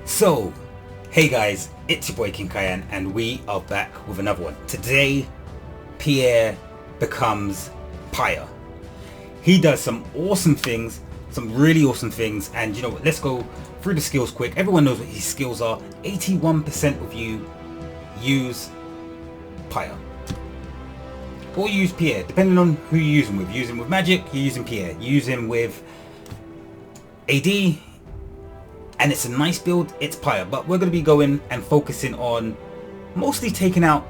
So, hey guys, it's your boy Kyn Kyan and we are back with another one. Today, Pierre becomes Pyre. He does some awesome things, some really awesome things, and you know what, let's go through the skills quick. Everyone knows what his skills are. 81% of you use Pyre. Or you use Pierre, depending on who you use him with. You use him with magic, you use him Pierre. You use him with AD, and it's a nice build, it's Pyre. But we're going to be going and focusing on mostly taking out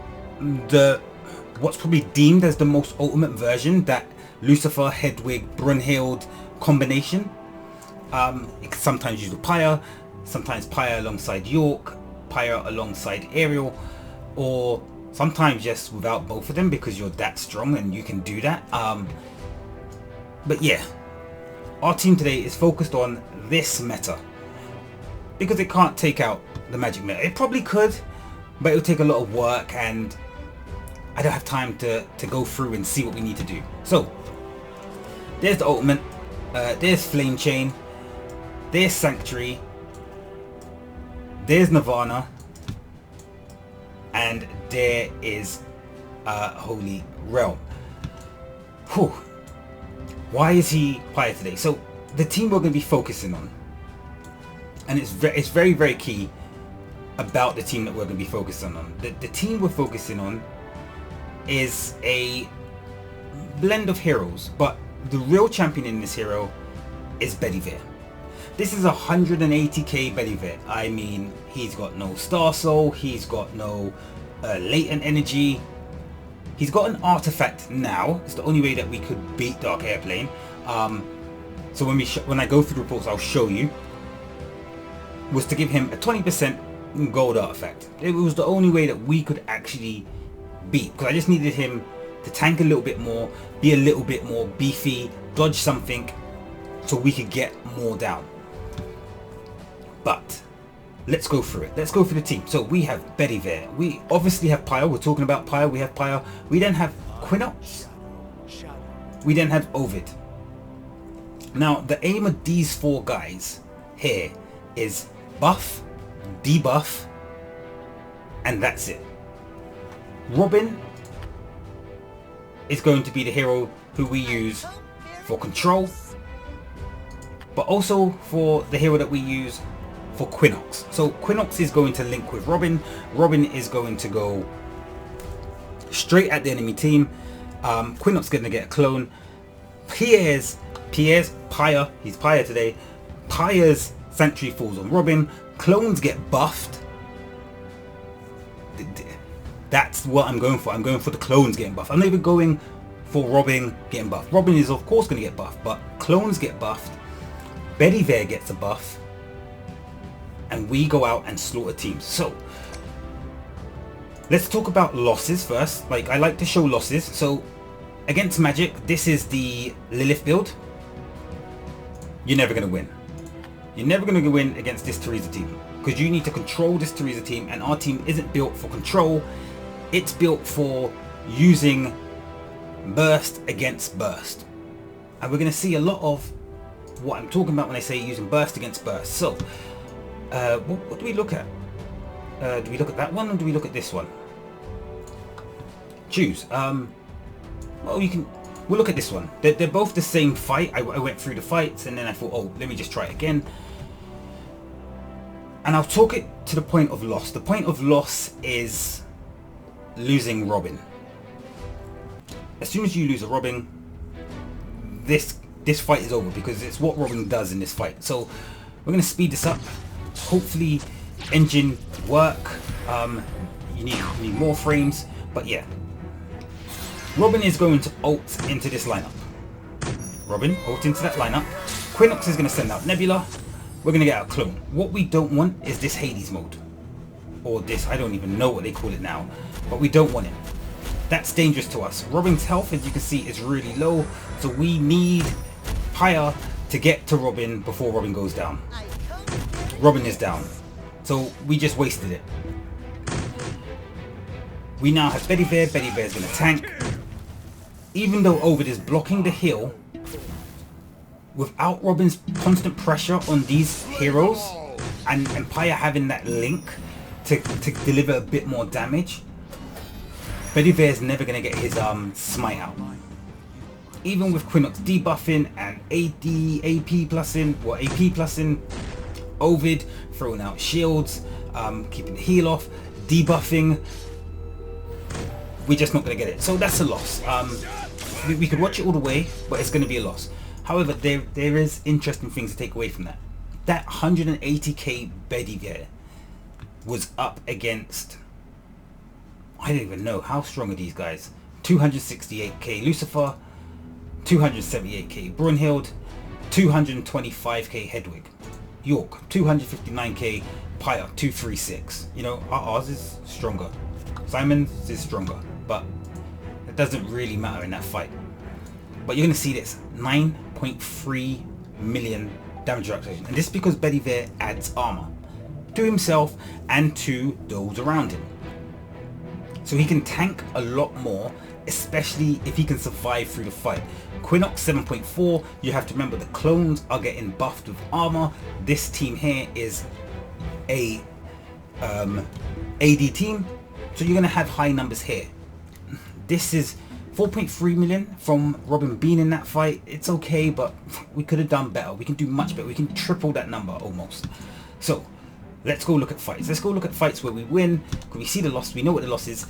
what's probably deemed as the most ultimate version, that Lucifer, Hedwig, Brunhild combination. You can sometimes use the Pyre, sometimes Pyre alongside York, Pyre alongside Ariel, or sometimes just without both of them because you're that strong and you can do that. But yeah, our team today is focused on this meta because it can't take out the magic meta. It probably could, but it would take a lot of work and I don't have time to go through and see what we need to do. So there's the ultimate, there's Flame Chain, there's Sanctuary, there's Nirvana, and there is Holy Realm. Whew. Why is he Pyre today? So the team we're going to be focusing on, and it's very, very key about the team that we're going to be focusing on. The team we're focusing on is a blend of heroes, but the real champion in this hero is Pierre. This is 180k Pierre. I mean, he's got no Star Soul, he's got no latent energy. He's got an artifact now. It's the only way that we could beat Dark Airplane. So when I go through the reports, I'll show you. Was to give him a 20% gold artifact. It was the only way that we could actually beat, because I just needed him to tank a little bit more, be a little bit more beefy, dodge something, so we could get more down. But let's go through it. Let's go through the team. So we have Pierre. We obviously have Pyre. We're talking about Pyre. We have Pyre. We then have Quinox. We then have Ovid. Now the aim of these four guys here is buff, debuff, and that's it. Robin is going to be the hero who we use for control, but also for the hero that we use for Quinox. So Quinox is going to link with Robin. Robin is going to go straight at the enemy team. Quinox is going to get a clone. Pierre's Pyre. He's Pyre today. Pyre's Sanctuary falls on Robin. Clones get buffed. That's what I'm going for. I'm going for the clones getting buffed. I'm not even going for Robin getting buffed. Robin is of course going to get buffed, but clones get buffed. Pierre gets a buff. And we go out and slaughter teams. So let's talk about losses first. Like, I like to show losses. So against magic, this is the Lilith build. You're never going to win. You're never going to win against this Teresa team, because you need to control this Teresa team, and our team isn't built for control. It's built for using burst against burst. And we're going to see a lot of what I'm talking about when I say using burst against burst. So what do we look at? Do we look at that one or do we look at this one? Choose. Well, we'll look at this one. They're both the same fight. I went through the fights and then I thought, oh, let me just try it again. And I'll talk it to the point of loss. The point of loss is losing Robin. As soon as you lose a Robin, this fight is over, because it's what Robin does in this fight. So we're going to speed this up. Hopefully engine work. You need more frames, but yeah, Robin is going to ult into this lineup. Robin ult into that lineup. Quinox is going to send out Nebula. We're going to get our clone. What we don't want is this Hades mode, or this, I don't even know what they call it now, but we don't want it. That's dangerous to us. Robin's health, as you can see, is really low, so we need Pyre to get to Robin before Robin goes down. Robin is down, so we just wasted it. We now have Pierre. Pierre is going to tank. Even though Ovid is blocking the heal, without Robin's constant pressure on these heroes, and Pyre having that link to deliver a bit more damage, Bedivere is never going to get his smite out. Even with Quinox debuffing and AP plussing, Ovid throwing out shields, keeping the heal off, debuffing, we're just not going to get it. So that's a loss. We could watch it all the way, but it's going to be a loss. However, there is interesting things to take away from that. That 180k Bedivere was up against, I don't even know, how strong are these guys? 268k Lucifer, 278k Brunhild, 225k Hedwig, York, 259k Pyre, 236. You know, ours is stronger. Simon's is stronger, but it doesn't really matter in that fight. But you're going to see this 9.3 million damage reduction, and this is because Bedivere adds armor to himself and to those around him. So he can tank a lot more, especially if he can survive through the fight. Quinox 7.4, you have to remember the clones are getting buffed with armor. This team here is a AD team, so you're going to have high numbers here. This is 4.3 million from Robin being in that fight. It's okay, but we could have done better. We can do much better. We can triple that number almost. So let's go look at fights. Let's go look at fights where we win. Because we see the loss, we know what the loss is.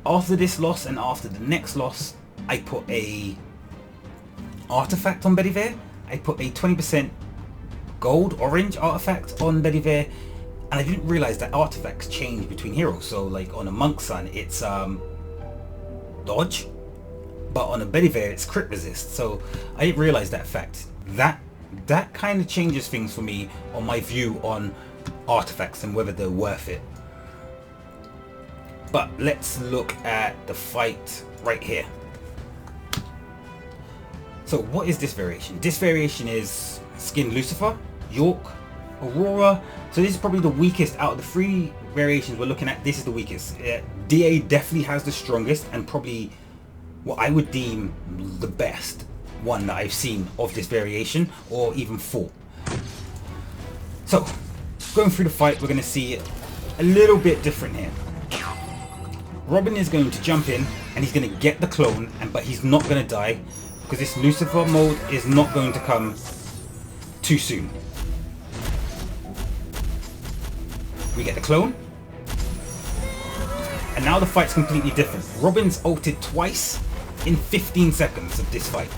After this loss and after the next loss, I put a artifact on Bedivere. I put a 20% gold orange artifact on Bedivere, and I didn't realize that artifacts change between heroes. So like on a Monk's Son it's dodge, but on a Bedivere it's crit resist. So I didn't realize that fact. That kind of changes things for me on my view on artifacts and whether they're worth it. But let's look at the fight right here. So what is this variation? This variation is Skin Lucifer, York, Aurora. So this is probably the weakest out of the three variations we're looking at. This is the weakest. DA definitely has the strongest and probably what I would deem the best one that I've seen of this variation, or even four. So going through the fight, we're going to see it a little bit different here. Robin is going to jump in and he's going to get the clone, but he's not going to die because this Lucifer mode is not going to come too soon. We get the clone, and now the fight's completely different. Robin's ulted twice in 15 seconds of this fight.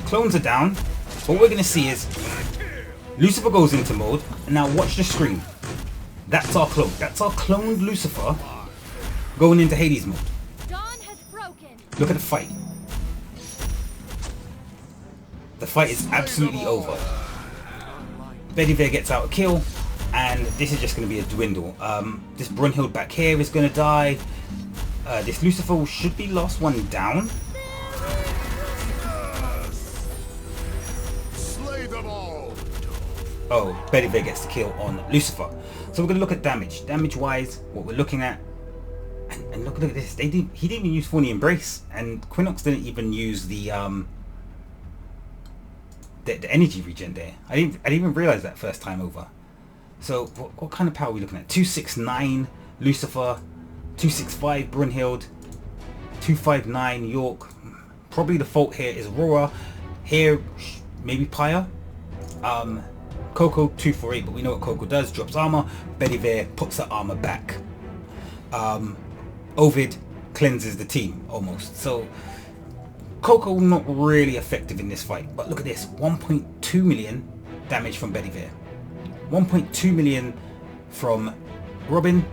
Clones are down. What we're going to see is Lucifer goes into mode, and now watch the screen. That's our clone. That's our cloned Lucifer going into Hades mode. Look at the fight. The fight is absolutely over. Bedivere gets out a kill, and this is just going to be a dwindle. This Brunhild back here is going to die. This Lucifer should be lost one down. Oh, Bedivere gets the kill on Lucifer. So we're going to look at damage. Damage-wise, what we're looking at, and look at this. He didn't even use Thorny Embrace, and Quinox didn't even use the energy regen there. I didn't even realize that first time over. So what kind of power are we looking at? 269 Lucifer, 265 Brunhild, 259 York. Probably the fault here is Aurora. Here, maybe Pyre. Coco 248, but we know what Coco does. Drops armor. Bedivere puts the armor back. Ovid cleanses the team almost. So Coco not really effective in this fight. But look at this, 1.2 million damage from Bedivere, 1.2 million from Robin.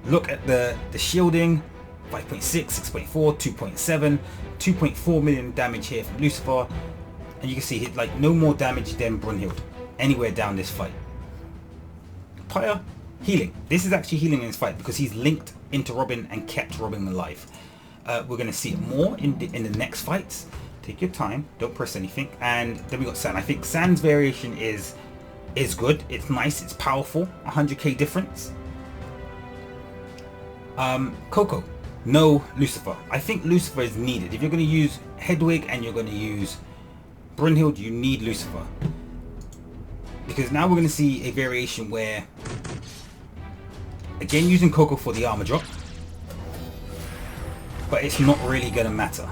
Look at the shielding, 5.6, 6.4, 2.7, 2.4 million damage here from Lucifer. And you can see like no more damage than Brunhild anywhere down this fight. Pyre, healing. This is actually healing in this fight because he's linked into Robin and kept Robin alive. We're going to see it more in the next fights. Take your time, don't press anything. And then we got San. I think San's variation is good. It's nice, it's powerful. 100k difference. Coco, no Lucifer. I think Lucifer is needed. If you're going to use Hedwig and you're going to use Brunhild, you need Lucifer. Because now we're going to see a variation where, again, using Coco for the armor drop, but it's not really going to matter.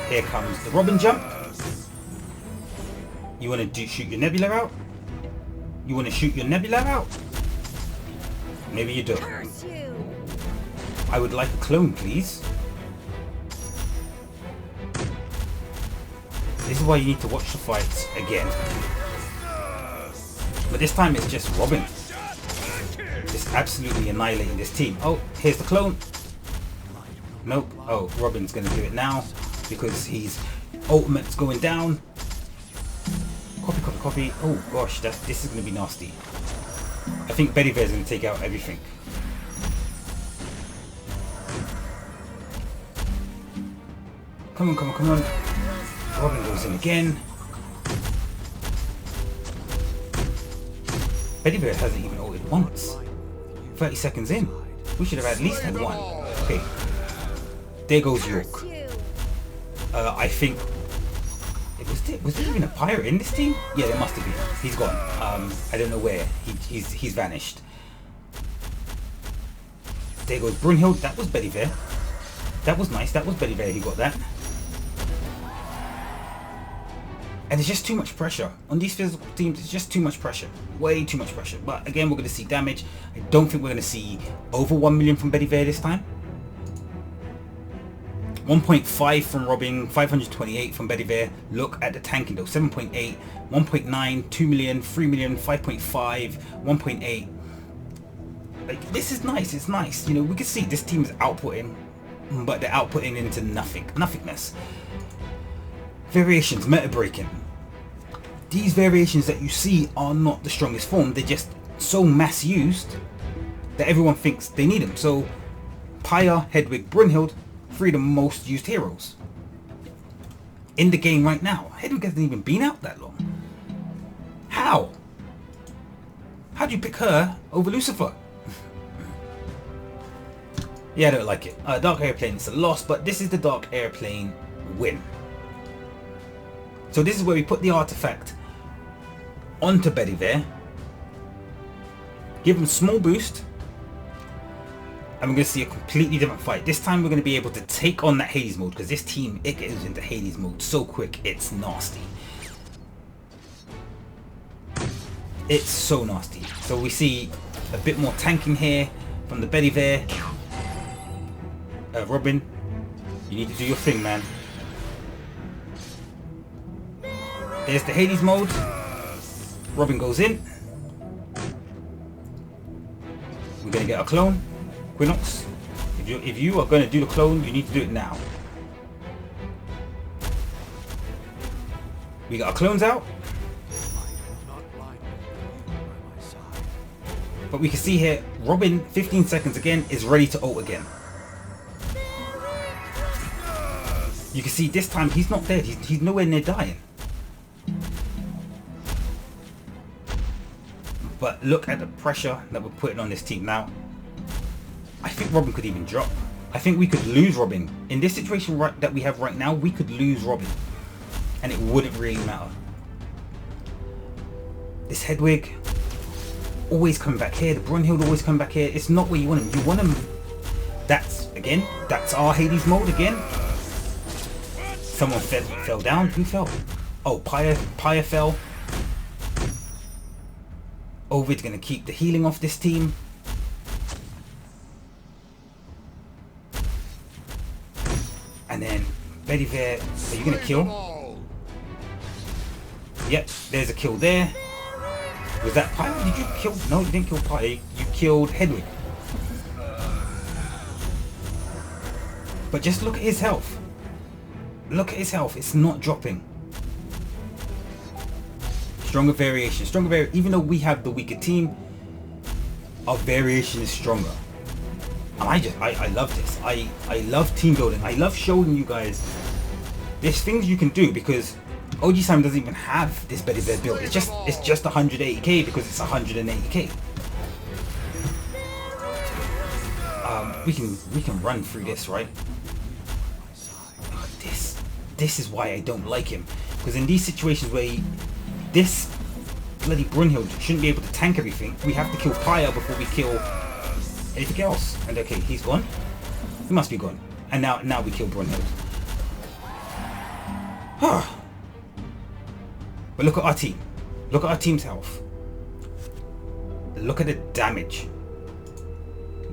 Here comes the Robin jump. You want to shoot your Nebula out? You want to shoot your Nebula out? Maybe you do. I would like a clone, please. This is why you need to watch the fights again. But this time it's just Robin. Just absolutely annihilating this team. Oh, here's the clone. Nope. Oh, Robin's going to do it now because his ultimate's going down. Copy, copy, copy. Oh gosh, this is going to be nasty. I think Bedivere is going to take out everything. Come on, come on, come on. Robin goes in again. Bedivere hasn't even ulted once. 30 seconds in. We should have at least had one. Okay. There goes York. I think... Was there even a Pyre in this team? Yeah, there must have been. He's gone. I don't know where. He's vanished. There goes Brunhild. That was Bedivere. That was nice. That was Bedivere. He got that. And it's just too much pressure. On these physical teams, it's just too much pressure. Way too much pressure. But again, we're going to see damage. I don't think we're going to see over 1 million from Bedivere this time. 1.5 from Robin, 528 from Bedivere. Look at the tanking though. 7.8, 1.9, 2 million, 3 million, 5.5, 1.8. Like, this is nice. It's nice. You know, we can see this team is outputting, but they're outputting into nothingness. Variations, meta breaking. These variations that you see are not the strongest form. They're just so mass used that everyone thinks they need them. So Pyre, Hedwig, Brunhild, 3 of the most used heroes in the game right now. Hedwig hasn't even been out that long. How? How'd you pick her over Lucifer? Yeah, I don't like it. Dark Airplane is a loss, but this is the Dark Airplane win. So this is where we put the artifact onto Bedivere, give him a small boost, and we're going to see a completely different fight. This time we're going to be able to take on that Hades mode, because this team, it goes into Hades mode so quick, it's nasty. It's so nasty. So we see a bit more tanking here from the Bedivere. Robin, you need to do your thing, man. There's the Hades mode. Robin goes in. We're going to get a clone. Quinox, if you are going to do the clone, you need to do it now. We got our clones out. But we can see here, Robin, 15 seconds again, is ready to ult again. You can see this time he's not dead. He's nowhere near dying. But look at the pressure that we're putting on this team now. I think Robin could even drop. I think we could lose Robin. In this situation that we have right now, we could lose Robin. And it wouldn't really matter. This Hedwig, always coming back here. The Brunhild always coming back here. It's not where you want him. You want him... That's our Hades mode again. Someone fell down. Who fell? Oh, Pyre fell. Ovid's going to keep the healing off this team. And then Bedivere, are you going to kill? Yep, there's a kill there. Was that Pyre? Did you kill? No, you didn't kill Pyre. You killed Hedwig. But just look at his health. Look at his health. It's not dropping. Stronger variation. Even though we have the weaker team, our variation is stronger. And I love this. I love team building. I love showing you guys there's things you can do, because OG Simon doesn't even have this Bedivere build. It's just 180k because it's 180k. We can run through this, right? this is why I don't like him. Because in these situations where this bloody Brunhild shouldn't be able to tank everything, we have to kill Pyre before we kill anything else. And okay, he's gone. He must be gone. And now we kill Brunhild. But look at our team. Look at our team's health. Look at the damage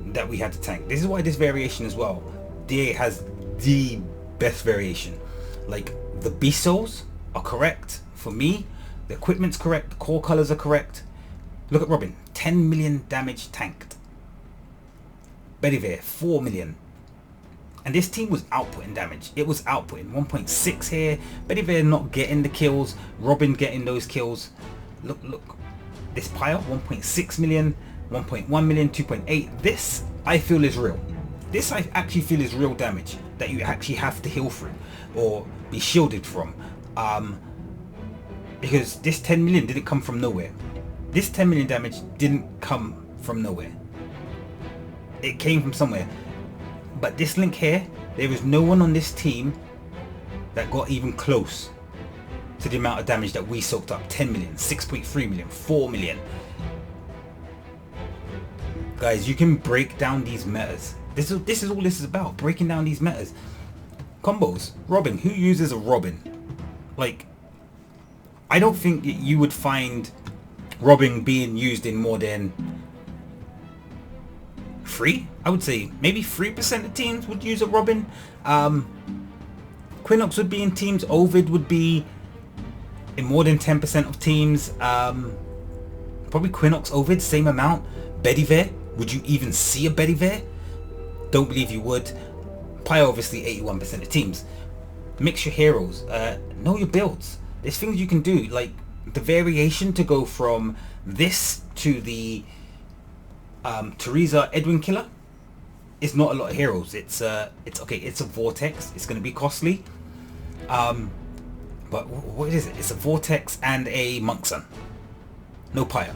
that we had to tank. This is why this variation as well. DA has the best variation. Like, the beast souls are correct for me. The equipment's correct. The core colors are correct. Look at Robin. 10 million damage tanked. Bedivere, 4 million. And this team was outputting damage. It was outputting 1.6 here. Bedivere not getting the kills. Robin getting those kills. Look. This Pyre, 1.6 million, 1.1 million, 2.8. This, I feel, is real. This, I actually feel, is real damage that you actually have to heal through or be shielded from. Because this 10 million didn't come from nowhere. This 10 million damage didn't come from nowhere. It came from somewhere. But this link here, there is no one on this team that got even close to the amount of damage that we soaked up. 10 million, 6.3 million, 4 million. Guys, you can break down these metas. This is all this is about, breaking down these metas. Combos. Robin. Who uses a Robin? Like, I don't think you would find Robin being used in more than 3? I would say maybe 3% of teams would use a Robin. Quinox would be in teams. Ovid would be in more than 10% of teams. Probably Quinox, Ovid, same amount. Bedivere. Would you even see a Bedivere? Don't believe you would. Pyre, obviously 81% of teams. Mix your heroes. Know your builds. There's things you can do, like the variation to go from this to the Teresa Edwin killer. It's not a lot of heroes. It's okay. It's a vortex. It's going to be costly. But what is it? It's a vortex and a monk son. No Pyre.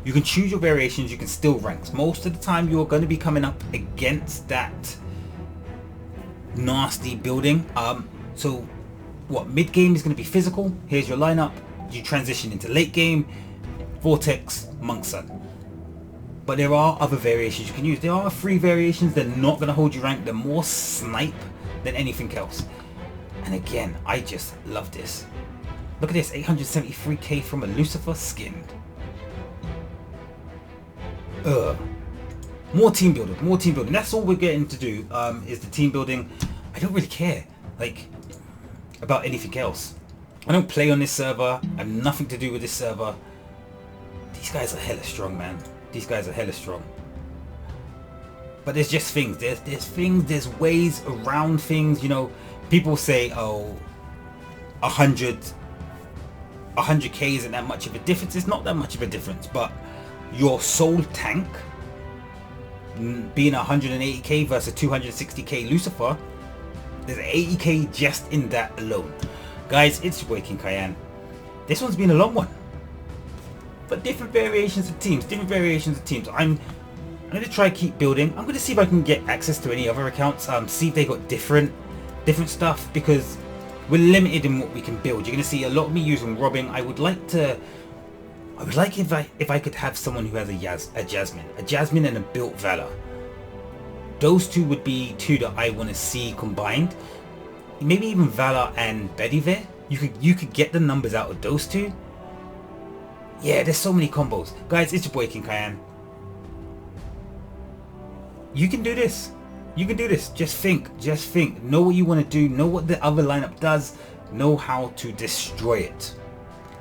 You can choose your variations. You can still rank. Most of the time, you're going to be coming up against that nasty building. So what, mid game is going to be physical. Here's your lineup. You transition into late game, vortex, monk son. But there are other variations you can use. There are 3 variations. They're not going to hold you rank. They're more snipe than anything else. And again, I just love this. Look at this, 873k from a Lucifer skin. More team building, more team building. That's all we're getting to do, is the team building. I don't really care, like, about anything else. I don't play on this server. I have nothing to do with this server. These guys are hella strong, man. These guys are hella strong. But there's just things. There's things. There's ways around things. You know, people say, oh, 100k isn't that much of a difference. It's not that much of a difference. But your soul tank being 180k versus 260k Lucifer, there's 80k just in that alone. Guys, it's your boy Kyn Kyan. This one's been a long one. But different variations of teams, I'm going to try keep building. I'm going to see if I can get access to any other accounts, see if they got different stuff, because we're limited in what we can build. You're going to see a lot of me using Robin. I would like if I could have someone who has a Jasmine and a built Valor. Those two would be 2 that I want to see combined. Maybe even Valor and Bedivere. You could get the numbers out of those 2. Yeah, there's so many combos. Guys, it's your boy Kyn Kyan. You can do this. You can do this. Just think. Know what you want to do. Know what the other lineup does. Know how to destroy it.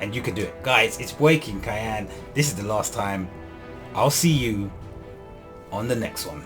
And you can do it. Guys, it's your boy Kyn Kyan. This is the last time. I'll see you on the next one.